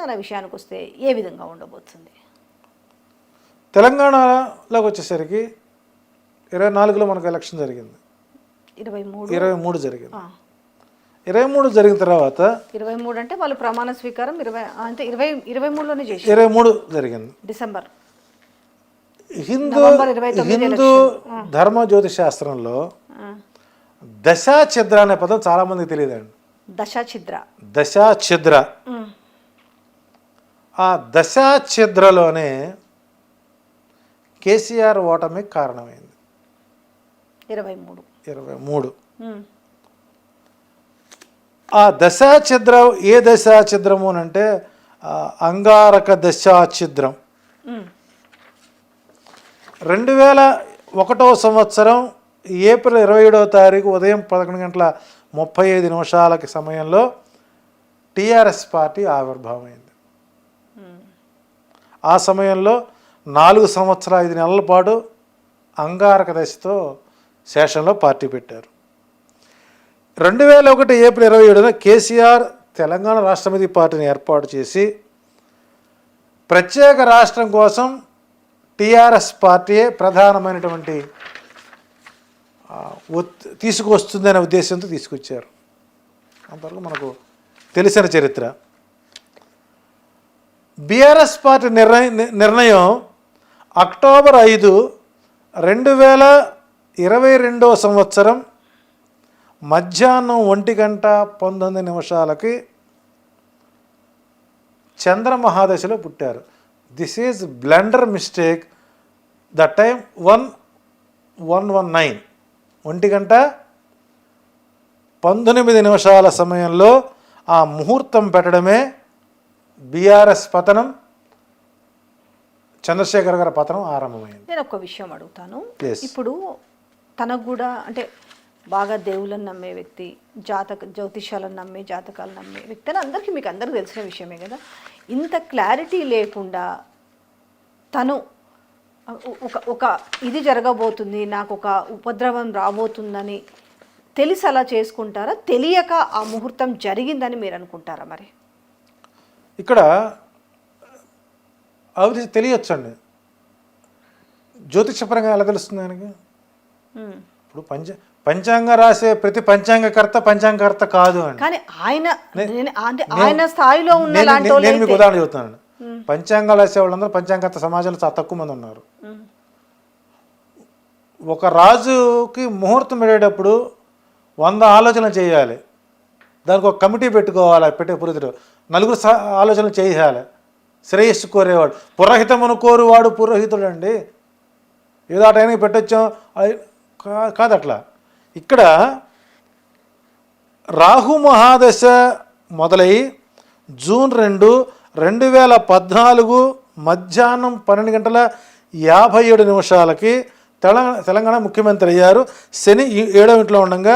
తెలంగాణ విషయానికి వస్తే ఏ విధంగా ఉండబోతుంది? తెలంగాణలోకి వచ్చేసరికి 24లో మనకు ఎలక్షన్ జరిగింది, 23 జరిగింది. 23 జరిగిన తర్వాత 23 అంటే వాళ్ళు ప్రమాణ స్వీకారం 23లోనే చేసి 23 జరిగింది డిసెంబర్. హిందూ ధర్మ జ్యోతిష శాస్త్రంలో దశాఛిద్ర అనే పదం చాలా మందికి తెలియదండి. దశాఛిద్ర ఆ దశాఛిద్రలోనే కేసీఆర్ ఓటమి కారణమైంది. 23 ఆ దశాఛిద్రం ఏ దశాఛిద్రము అని అంటే అంగారక దశాఛిద్రం. 2001వ సంవత్సరం ఏప్రిల్ 27వ తారీఖు ఉదయం 11:35 సమయంలో టీఆర్ఎస్ పార్టీ ఆవిర్భావమైంది. ఆ సమయంలో 4 సంవత్సరాల 5 నెలల పాటు అంగారక దశతో శేషంలో పార్టీ పెట్టారు. 2001 ఏప్రిల్ 27న కేసీఆర్ తెలంగాణ రాష్ట్రమితి పార్టీని ఏర్పాటు చేసి ప్రత్యేక రాష్ట్రం కోసం టీఆర్ఎస్ పార్టీయే ప్రధానమైనటువంటి తీసుకువస్తుందనే ఉద్దేశంతో తీసుకొచ్చారు. అంతవరకు మనకు తెలిసిన చరిత్ర. బీఆర్ఎస్ పార్టీ నిర్ణయం అక్టోబర్ 5, 2022వ సంవత్సరం మధ్యాహ్నం 1:19 చంద్ర మహాదశలో పుట్టారు. This is blunder mistake. The time 1:19 1:19 సమయంలో ఆ ముహూర్తం పెట్టడమే బీఆర్ఎస్ పతనం, చంద్రశేఖర్ గారి పతనం ఆరంభమైంది. నేను ఒక విషయం అడుగుతాను. ఇప్పుడు తనకు కూడా అంటే బాగా దేవుళ్ళని నమ్మే వ్యక్తి, జ్యోతిష్యాలను నమ్మే, జాతకాలు నమ్మే వ్యక్తి అని మీకు అందరికీ తెలిసిన విషయమే కదా. ఇంత క్లారిటీ లేకుండా తను ఒక ఇది జరగబోతుంది, నాకు ఒక ఉపద్రవం రాబోతుందని తెలిసి అలా చేసుకుంటారా, తెలియక ఆ ముహూర్తం జరిగిందని మీరు అనుకుంటారా? మరి ఇక్కడ అవి తెలియచ్చండి. జ్యోతిషపరంగా ఎలా తెలుస్తుంది ఆయనకి? ఇప్పుడు పంచాంగ రాసే ప్రతి పంచాంగకర్త పంచాంగకర్త కాదు అని. కానీ ఆయన స్థాయిలో ఉన్న నేను మీకు ఉదాహరణ చెబుతాను. పంచాంగాలు రాసే వాళ్ళందరూ పంచాంగకర్త సమాజంలో చాలా తక్కువ మంది ఉన్నారు. ఒక రాజుకి ముహూర్తం పెట్టేటప్పుడు 100 ఆలోచనలు చేయాలి. దానికి ఒక కమిటీ పెట్టుకోవాలి. పెట్టే పురోహితుడు 4 ఆలోచనలు చేయాలి. శ్రేయస్సు కోరేవాడు, పురోహితమును కోరువాడు పురోహితుడు అండి. ఏదో ఆ టైంకి పెట్టొచ్చాం కాదు అట్లా. ఇక్కడ రాహు మహాదశ మొదలై జూన్ 2, 2014 మధ్యాహ్నం 12:57 తెలంగాణ ముఖ్యమంత్రి అయ్యారు. శని 7వ ఇంట్లో ఉండగా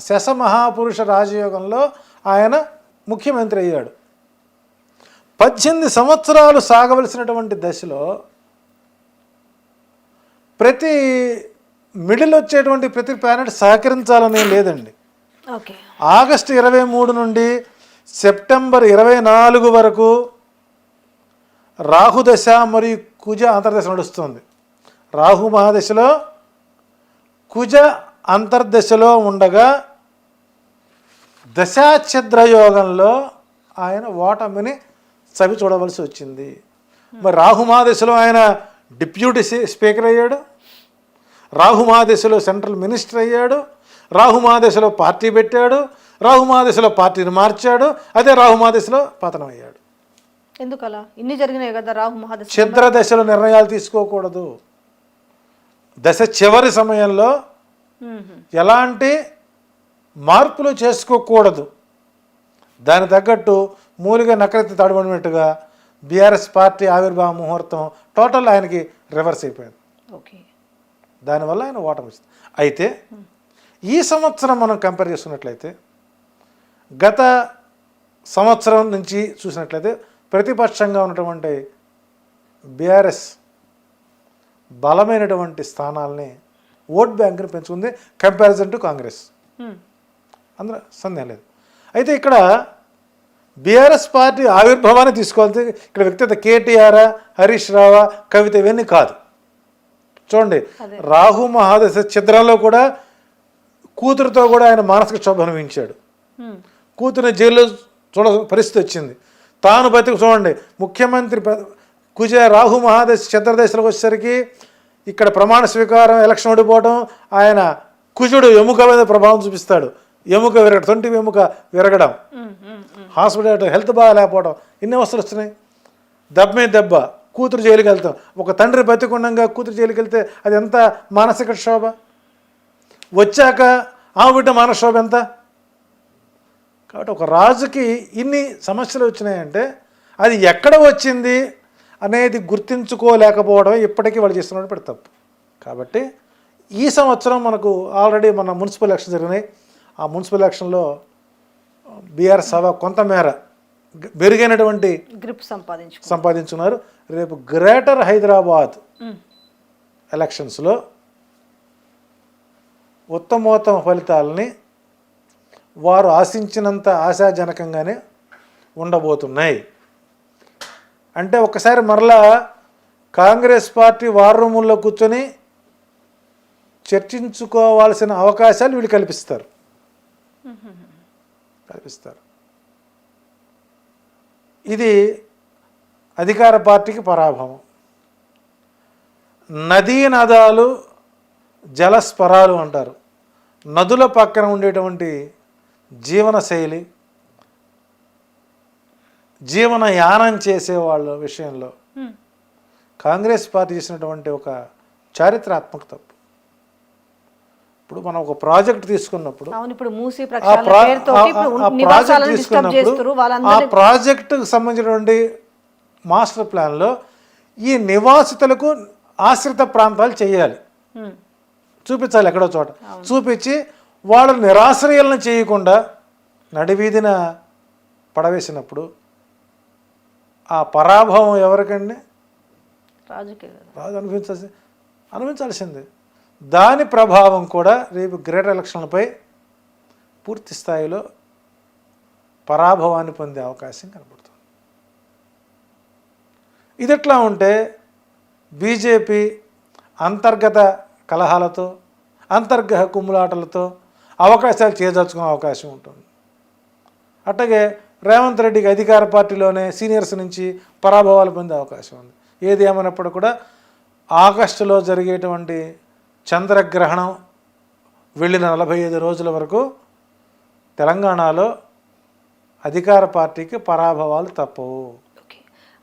శశ మహాపురుష రాజయోగంలో ఆయన ముఖ్యమంత్రి అయ్యాడు. 18 సంవత్సరాలు సాగవలసినటువంటి దశలో ప్రతి మిడిల్ వచ్చేటువంటి ప్రతి ప్లానెట్ సహకరించాలనే లేదండి. ఆగస్టు 23 నుండి సెప్టెంబర్ 24 వరకు రాహుదశ మరియు కుజ అంతర్దశ నడుస్తుంది. రాహు మహాదశలో కుజ అంతర్దశలో ఉండగా దశాఛిద్రయోగంలో ఆయన ఓటమిని చవి చూడవలసి వచ్చింది. మరి రాహు మహాదశలో ఆయన డిప్యూటీ స్పీకర్ అయ్యాడు, రాహు మహాదశలో సెంట్రల్ మినిస్టర్ అయ్యాడు, రాహు మహాదశలో పార్టీ పెట్టాడు, రాహు మహాదశలో పార్టీని మార్చాడు, అదే రాహు మహాదశలో పతనం అయ్యాడు. ఎందుకలా ఇన్ని జరిగినాయి కదా? రాహు మహాదశ ఛిద్ర దశలో నిర్ణయాలు తీసుకోకూడదు. దశ చివరి సమయంలో ఎలాంటి మార్పులు చేసుకోకూడదు. దాని తగ్గట్టు మూలిగా నకరెత్తి తడబడినట్టుగా బీఆర్ఎస్ పార్టీ ఆవిర్భావ ముహూర్తం టోటల్ ఆయనకి రివర్స్ అయిపోయింది. దానివల్ల ఆయన ఓటమి వచ్చింది. అయితే ఈ సంవత్సరం మనం కంపేర్ చేసుకున్నట్లయితే గత సంవత్సరం నుంచి చూసినట్లయితే ప్రతిపక్షంగా ఉన్నటువంటి బీఆర్ఎస్ బలమైనటువంటి స్థానాలని ఓట్ బ్యాంక్ని పెంచుకుంది కంపారిజన్ టు కాంగ్రెస్. అందులో సందేహం లేదు. అయితే ఇక్కడ బీఆర్ఎస్ పార్టీ ఆవిర్భావాన్ని తీసుకోవాలి. ఇక్కడ వ్యక్తిగత కేటీఆర్, హరీష్ రావా, కవిత ఇవన్నీ కాదు. చూడండి, రాహు మహాదశ చిత్రంలో కూడా కూతురుతో కూడా ఆయన మానసిక క్షోభ అనుభవించాడు. కూతురుని జైల్లో చూడ పరిస్థితి వచ్చింది. తాను బతికి చూడండి, ముఖ్యమంత్రి కుజ రాహు మహాదశ చంద్రదశలకు వచ్చేసరికి ఇక్కడ ప్రమాణ స్వీకారం, ఎలక్షన్ ఓడిపోవడం, ఆయన కుజుడు ఎముక మీద ప్రభావం చూపిస్తాడు. ఎముక విరగడం, 20 ఎముక విరగడం, హాస్పిటల్ హెల్త్ బాగా లేకపోవడం, ఇన్ని అవసరాలు వస్తున్నాయి. దెబ్బ మీద దెబ్బ, కూతురు జైలుకి వెళ్తాం. ఒక తండ్రి బతికుండగా కూతురు జైలుకి వెళ్తే అది ఎంత మానసిక క్షోభ. వచ్చాక ఆ బిడ్డ మానసిక క్షోభ ఎంత. కాబట్టి ఒక రాజుకి ఇన్ని సమస్యలు వచ్చినాయంటే అది ఎక్కడ వచ్చింది అనేది గుర్తించుకోలేకపోవడం ఇప్పటికీ వాళ్ళు చేస్తున్నప్పుడు తప్పు. కాబట్టి ఈ సంవత్సరం మనకు ఆల్రెడీ మన మున్సిపల్ ఎలక్షన్ జరిగినాయి. ఆ మున్సిపల్ ఎలక్షన్లో బీఆర్ఎస్ సభ కొంతమేర మెరుగైనటువంటి గ్రిప్ సంపాదించుకున్నారు. రేపు గ్రేటర్ హైదరాబాద్ ఎలక్షన్స్లో ఉత్తమోత్తమ ఫలితాలని వారు ఆశించినంత ఆశాజనకంగానే ఉండబోతున్నాయి. అంటే ఒకసారి మరలా కాంగ్రెస్ పార్టీ వార్ రూముల్లో కూర్చొని చర్చించుకోవాల్సిన అవకాశాలు వీళ్ళు కల్పిస్తారు. ఇది అధికార పార్టీకి పరాభవం. నదీ నదాలు జలస్పరాలు అంటారు. నదుల పక్కన ఉండేటువంటి జీవన శైలి, జీవనయానం చేసే వాళ్ళ విషయంలో కాంగ్రెస్ పార్టీ చేసినటువంటి ఒక చారిత్రాత్మక తప్పు. ఇప్పుడు మనం ఒక ప్రాజెక్ట్ తీసుకున్నప్పుడు ఆ ప్రాజెక్టుకు సంబంధించినటువంటి మాస్టర్ ప్లాన్లో ఈ నివాసితులకు ఆశ్రిత ప్రాంతాలు చేయాలి, చూపించాలి. ఎక్కడో చోట చూపించి వాళ్ళు నిరాశ్రయాలను చేయకుండా నడివీధిన పడవేసినప్పుడు ఆ పరాభవం ఎవరికండి? రాజు అనుభవించాల్సిందే. దాని ప్రభావం కూడా రేపు గ్రేటర్ ఎలక్షన్లపై పూర్తి స్థాయిలో పరాభవాన్ని పొందే అవకాశం కనబడుతుంది. ఇది ఎట్లా ఉంటే బీజేపీ అంతర్గత కలహాలతో, అంతర్గత కుమ్ములాటలతో అవకాశాలు చేజార్చుకునే అవకాశం ఉంటుంది. అట్లాగే రేవంత్ రెడ్డికి అధికార పార్టీలోనే సీనియర్స్ నుంచి పరాభవాలు పొందే అవకాశం ఉంది. ఏది ఏమైనప్పుడు కూడా ఆగస్టులో జరిగేటువంటి చంద్రగ్రహణం వెళ్ళిన 45 రోజుల వరకు తెలంగాణలో అధికార పార్టీకి పరాభవాలు తప్పవు.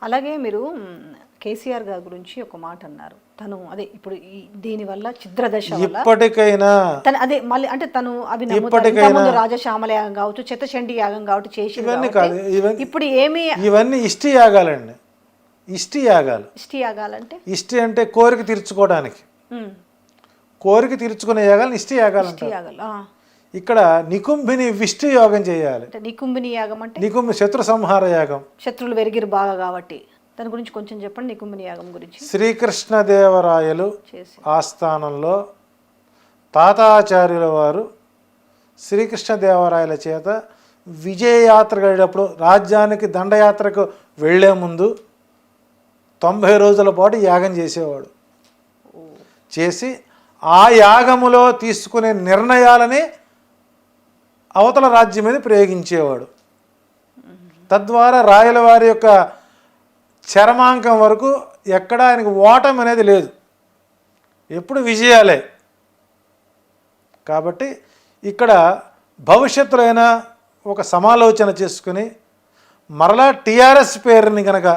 అలాగే మీరు కేసీఆర్ గారి గురించి ఒక మాట అన్నారు. తను అదే ఇప్పుడు దీనివల్ల ఛిద్రదశ ఇప్పటికైనా అదే మళ్ళీ అంటే తను అవి నమ్ముతారు. రాజశ్యామల యాగం కావచ్చు, చిత్తచండి యాగం కావచ్చు చేసి, ఇవన్నీ కాదు, ఇప్పుడు ఏమి ఇవన్నీ ఇష్టి యాగాలండి. ఇష్టి యాగాలంటే ఇష్టి అంటే కోరిక తీర్చుకోవడానికి, కోరిక తీర్చుకునే యాగాలను ఇష్టి యాగాలు అంటారు. ఇక్కడ నికుంభిని విష్టి యోగం చేయాలి. నికుంభిని యాగం అంటే నికుంభి శత్రు సంహార యాగం. శత్రువులు వెరిగిరు బాగా కాబట్టి దాని గురించి కొంచెం చెప్పండి. నికుంభిని యాగం గురించి శ్రీకృష్ణదేవరాయలు ఆస్థానంలో తాతాచార్యుల వారు శ్రీకృష్ణదేవరాయల చేత విజయయాత్ర వెళ్ళేటప్పుడు రాజ్యానికి దండయాత్రకు వెళ్లే ముందు 90 రోజుల పాటు యాగం చేసేవాడు. చేసి ఆ యాగములో తీసుకునే నిర్ణయాలని అవతల రాజ్యం మీద ప్రయోగించేవాడు. తద్వారా రాయల వారి యొక్క చరమాంకం వరకు ఎక్కడ ఆయనకు ఓటమి అనేది లేదు, ఎప్పుడు విజయాలే. కాబట్టి ఇక్కడ భవిష్యత్తులో అయినా ఒక సమాలోచన చేసుకుని మరలా టీఆర్ఎస్ పేరుని కనుక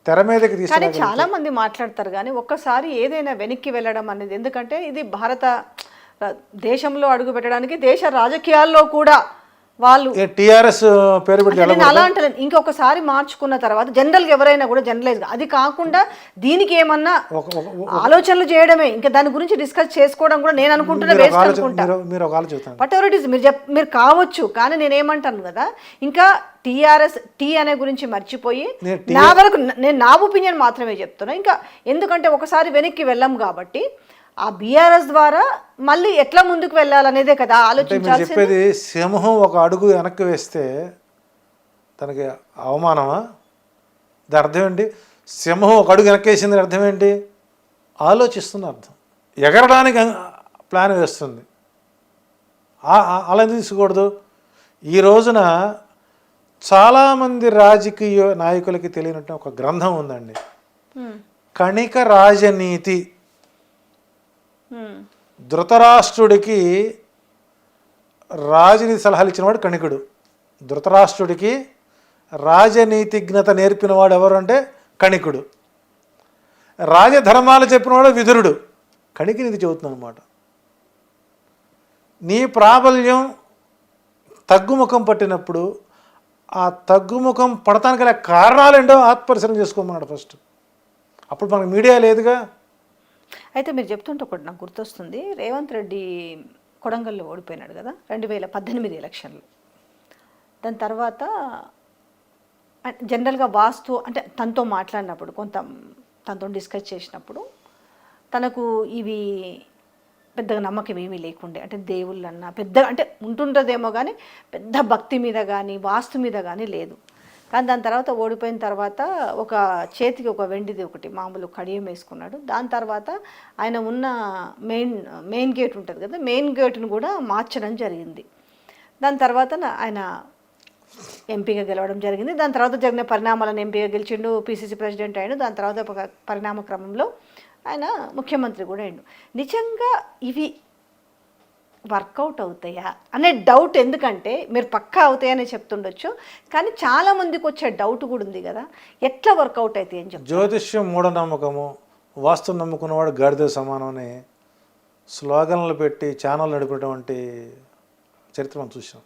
తెర మీదకి తీసుకుని చాలా మంది మాట్లాడతారు కానీ ఒక్కసారి ఏదైనా వెనక్కి వెళ్ళడం అనేది, ఎందుకంటే ఇది భారత దేశంలో అడుగు పెట్టడానికి దేశ రాజకీయాల్లో కూడా వాళ్ళు టీఆర్ఎస్ పేరు పెట్టి అలా అంటే ఇంకొకసారి మార్చుకున్న తర్వాత జనరల్గా ఎవరైనా కూడా జనరలైజ్ అది కాకుండా దీనికి ఏమన్నా ఆలోచనలు చేయడమే, ఇంకా దాని గురించి డిస్కస్ చేసుకోవడం కూడా నేను అనుకుంటున్నా వేస్ట్ అనుకుంటా. వాట్ ఎవర్ ఇట్ ఈస్ మీరు కావచ్చు, కానీ నేనేమంటాను కదా, ఇంకా టీఆర్ఎస్ అనే గురించి మర్చిపోయి నా వరకు నేను నా ఒపీనియన్ మాత్రమే చెప్తున్నా. ఇంకా ఎందుకంటే ఒకసారి వెనక్కి వెళ్ళాం కాబట్టి ఆ బీఆర్ఎస్ ద్వారా మళ్ళీ ఎట్లా ముందుకు వెళ్ళాలనేదే కదా ఆలోచించాల్సింది. చెప్పేది సింహం ఒక అడుగు వెనక్కి వేస్తే తనకి అవమానమా? దాని అర్థం ఏంటి? సింహం ఒక అడుగు వెనక్కేసింది అర్థం ఏంటి? ఆలోచిస్తున్న అర్థం. ఎగరడానికి ప్లాన్ వేస్తుంది. అలా ఎందుకు తీసుకోకూడదు? ఈ రోజున చాలామంది రాజకీయ నాయకులకి తెలియనట్టు ఒక గ్రంథం ఉందండి, కణిక రాజనీతి. ధృతరాష్ట్రుడికి రాజనీతి సలహాలు ఇచ్చినవాడు కణికుడు. ధృతరాష్ట్రుడికి రాజనీతిజ్ఞత నేర్పినవాడు ఎవరు అంటే కణికుడు. రాజధర్మాలు చెప్పినవాడు విదురుడు. కణికి నీతి చెబుతున్నాను అనమాట. నీ ప్రాబల్యం తగ్గుముఖం పట్టినప్పుడు ఆ తగ్గుముఖం పడటానికి గల కారణాలు ఏంటో ఆత్మపరిశీలన చేసుకోమన్నాడు ఫస్ట్. అప్పుడు మనకు మీడియా లేదుగా. అయితే మీరు చెప్తుంటే ఒకటి నాకు గుర్తొస్తుంది. రేవంత్ రెడ్డి కొడంగల్లో ఓడిపోయినాడు కదా 2018 ఎలక్షన్లు. దాని తర్వాత జనరల్గా వాస్తు అంటే తనతో మాట్లాడినప్పుడు తనతో డిస్కస్ చేసినప్పుడు తనకు ఇవి పెద్దగా నమ్మకం ఏమీ లేకుండే. అంటే దేవుళ్ళన్నా పెద్దగా అంటే ఉంటుండదేమో కానీ పెద్ద భక్తి మీద కానీ వాస్తు మీద కానీ లేదు. కానీ దాని తర్వాత ఓడిపోయిన తర్వాత ఒక చేతికి ఒక వెండిది ఒకటి మామూలు కడియం వేసుకున్నాడు. దాని తర్వాత ఆయన ఉన్న మెయిన్ గేట్ ఉంటుంది కదా, మెయిన్ గేట్ను కూడా మార్చడం జరిగింది. దాని తర్వాత ఆయన ఎంపీగా గెలవడం జరిగింది. దాని తర్వాత జరిగిన పరిణామాలను ఎంపీగా గెలిచిండు, పిసిసి ప్రెసిడెంట్ అయ్యాడు. దాని తర్వాత ఒక పరిణామ క్రమంలో ఆయన ముఖ్యమంత్రి కూడా అయ్యాడు. నిజంగా ఇవి వర్కౌట్ అవుతాయా అనే డౌట్, ఎందుకంటే మీరు పక్కా అవుతాయని చెప్తుండొచ్చు, కానీ చాలామందికి వచ్చే డౌట్ కూడా ఉంది కదా, ఎట్లా వర్కౌట్ అవుతాయి అని చెప్పి. జ్యోతిష్యం మూఢనమ్మకము, వాస్తు నమ్ముకున్నవాడు గాడిద సమానం అని స్లోగన్లు పెట్టి ఛానల్ నడిపినటువంటి చరిత్ర మనం చూసాం.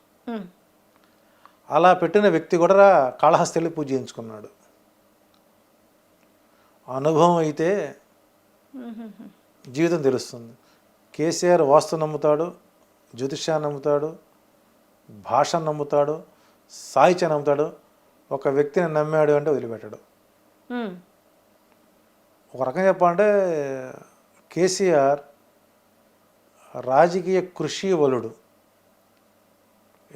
అలా పెట్టిన వ్యక్తి కూడా కాళహస్తిలో పూజ చేయించుకున్నాడు. అనుభవం అయితే జీవితం తెలుస్తుంది. కేసీఆర్ వాస్తు నమ్ముతాడు, జ్యోతిష్యాన్ని నమ్ముతాడు, భాషను నమ్ముతాడు, సాహిత్యాన్ని నమ్ముతాడు. ఒక వ్యక్తిని నమ్మాడు అంటే వదిలిపెట్టాడు. ఒక రకంగా చెప్పాలంటే కేసీఆర్ రాజకీయ కృషి వలుడు.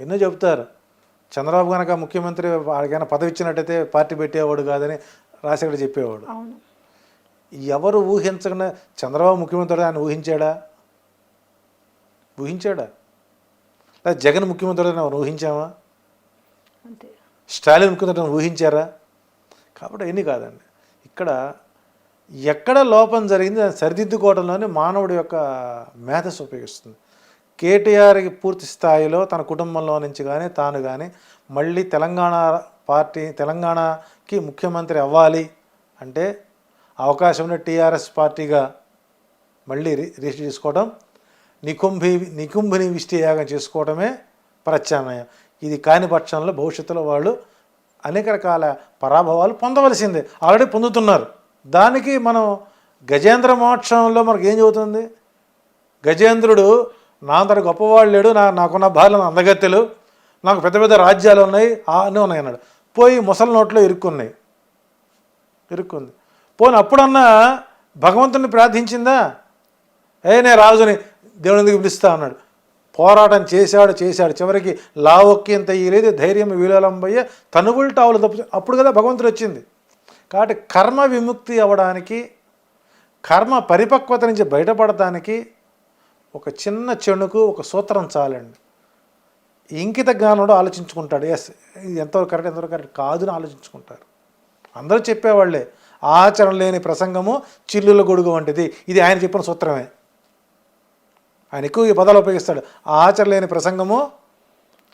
ఎన్నో చెప్తారు. చంద్రబాబు కనుక ముఖ్యమంత్రి వాడికైనా పదవి ఇచ్చినట్టయితే పార్టీ పెట్టేవాడు కాదని రాజశేఖర్ చెప్పేవాడు. ఎవరు ఊహించకుండా చంద్రబాబు ముఖ్యమంత్రి ఆయన ఊహించాడా? లేదా జగన్ ముఖ్యమంత్రి మనం ఊహించామా? స్టాలిన్ ముఖ్యమంత్రి ఊహించారా? కాబట్టి ఎన్ని కాదండి. ఎక్కడ లోపం జరిగింది దాన్ని సరిదిద్దుకోవడంలోనే మానవుడి యొక్క మేధస్సు ఉపయోగిస్తుంది. కేటీఆర్కి పూర్తి స్థాయిలో తన కుటుంబంలో నుంచి కానీ తాను కానీ మళ్ళీ తెలంగాణకి ముఖ్యమంత్రి అవ్వాలి అంటే అవకాశం ఉన్న టీఆర్ఎస్ పార్టీగా మళ్ళీ రిజిస్టర్ చేసుకోవడం, నికుంభిని విష్టియాగం చేసుకోవడమే ప్రత్యామ్నాయం. ఇది కాని పక్షంలో భవిష్యత్తులో వాళ్ళు అనేక రకాల పరాభవాలు పొందవలసిందే, ఆల్రెడీ పొందుతున్నారు. దానికి మనం గజేంద్ర మోక్షంలో మనకు ఏం చెబుతుంది? గజేంద్రుడు నా అంతట గొప్పవాళ్ళు లేడు, నాకున్న భార్యలు అందగత్తెలు, నాకు పెద్ద పెద్ద రాజ్యాలు ఉన్నాయి అన్నీ ఉన్నాయి అన్నాడు. పోయి ముసలి నోట్లో ఇరుక్కుంది. పోనీ అప్పుడన్నా భగవంతుని ప్రార్థించిందా? నేను రాజుని దేవుని ఎందుకు పిలుస్తా అన్నాడు. పోరాటం చేశాడు. చివరికి లావొక్కింత ఇలేదు ధైర్యం వీలలంబయ్య తనువుల్టావులు తప్పు. అప్పుడు కదా భగవంతుడు వచ్చింది. కాబట్టి కర్మ విముక్తి అవ్వడానికి, కర్మ పరిపక్వత నుంచి బయటపడటానికి ఒక చిన్న చెణుకు ఒక సూత్రం చాలండి. ఇంకిత జ్ఞానంలో ఆలోచించుకుంటాడు. ఎస్ ఇది ఎంతవరకు కరెక్ట్ కాదు అని ఆలోచించుకుంటారు. అందరూ చెప్పేవాళ్ళే. ఆచరణ లేని ప్రసంగము చిల్లుల గొడుగు వంటిది. ఇది ఆయన చెప్పిన సూత్రమే. ఆయన ఎక్కువ ఈ పదాలు ఉపయోగిస్తాడు. ఆచరణ లేని ప్రసంగము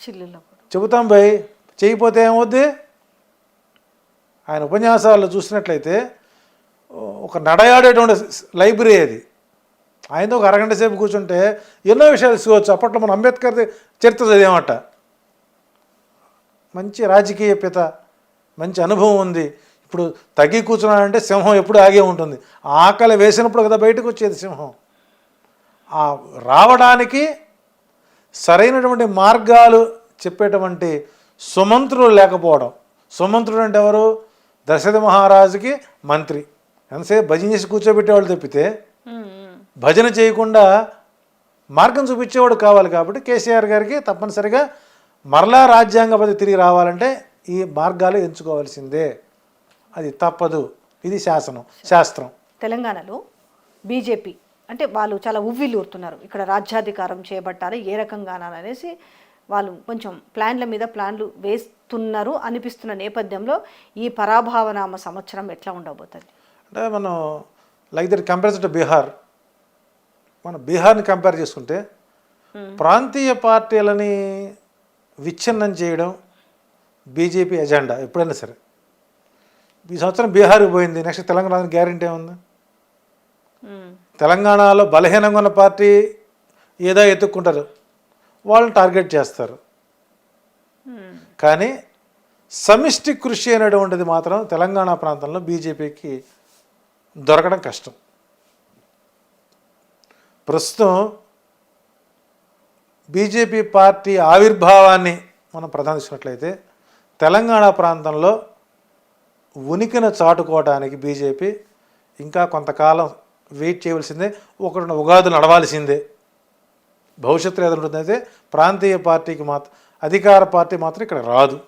చిల్లుల చెబుతాం భయ్, చేయకపోతే ఏమవుద్ది? ఆయన ఉపన్యాసాలు చూసినట్లయితే ఒక నడయాడేటువంటి లైబ్రరీ అది. ఆయనతో ఒక అరగంట సేపు కూర్చుంటే ఎన్నో విషయాలు తీసుకోవచ్చు. అప్పట్లో మన అంబేద్కర్ చరిత్ర చదివామట. మంచి రాజకీయ పిత, మంచి అనుభవం ఉంది. ఇప్పుడు తగ్గి కూర్చున్నాడంటే సింహం ఎప్పుడు ఆగే ఉంటుంది. ఆకలి వేసినప్పుడు కదా బయటకు వచ్చేది సింహం. రావడానికి సరైనటువంటి మార్గాలు చెప్పేటువంటి సుమంత్రులు లేకపోవడం. సుమంత్రుడు అంటే ఎవరు? దశరథ మహారాజుకి మంత్రి. ఎంతసేపు భజన చేసి కూర్చోబెట్టేవాళ్ళు తప్పితే భజన చేయకుండా మార్గం చూపించేవాడు కావాలి. కాబట్టి కేసీఆర్ గారికి తప్పనిసరిగా మరలా రాజ్యాంగ పదవి తిరిగి రావాలంటే ఈ మార్గాలు ఎంచుకోవాల్సిందే, అది తప్పదు, ఇది శాస్త్రం. తెలంగాణలో బీజేపీ అంటే వాళ్ళు చాలా ఉవ్విల్లూరుతున్నారు, ఇక్కడ రాజ్యాధికారం చేపట్టాలి ఏ రకంగానా అనేసి వాళ్ళు కొంచెం ప్లాన్లు వేస్తున్నారు అనిపిస్తున్న నేపథ్యంలో ఈ పరాభావనామ సంవత్సరం ఎట్లా ఉండబోతుంది? అంటే మనం like that compare to Bihar, మనం బీహార్ని కంపేర్ చేసుకుంటే ప్రాంతీయ పార్టీలని విచ్ఛిన్నం చేయడం బీజేపీ ఎజెండా ఎప్పుడైనా సరే. ఈ సంవత్సరం బీహార్కి పోయింది, నెక్స్ట్ తెలంగాణ గ్యారెంటీ ఏముంది? తెలంగాణలో బలహీనంగా ఉన్న పార్టీ ఏదో ఎత్తుక్కుంటారు, వాళ్ళని టార్గెట్ చేస్తారు. కానీ సమిష్టి కృషి అనేటువంటిది మాత్రం తెలంగాణ ప్రాంతంలో బీజేపీకి దొరకడం కష్టం. ప్రస్తుతం బీజేపీ పార్టీ ఆవిర్భావాన్ని మనం ప్రదర్శించినట్లయితే తెలంగాణ ప్రాంతంలో ఉనికిని చాటుకోవడానికి బీజేపీ ఇంకా కొంతకాలం వెయిట్ చేయవలసిందే, ఒకటి ఉగాదులు నడవాల్సిందే. భవిష్యత్తులో ఏదైనా ఉంటుందైతే ప్రాంతీయ పార్టీకి మాత్రం, అధికార పార్టీ మాత్రం ఇక్కడ రాదు.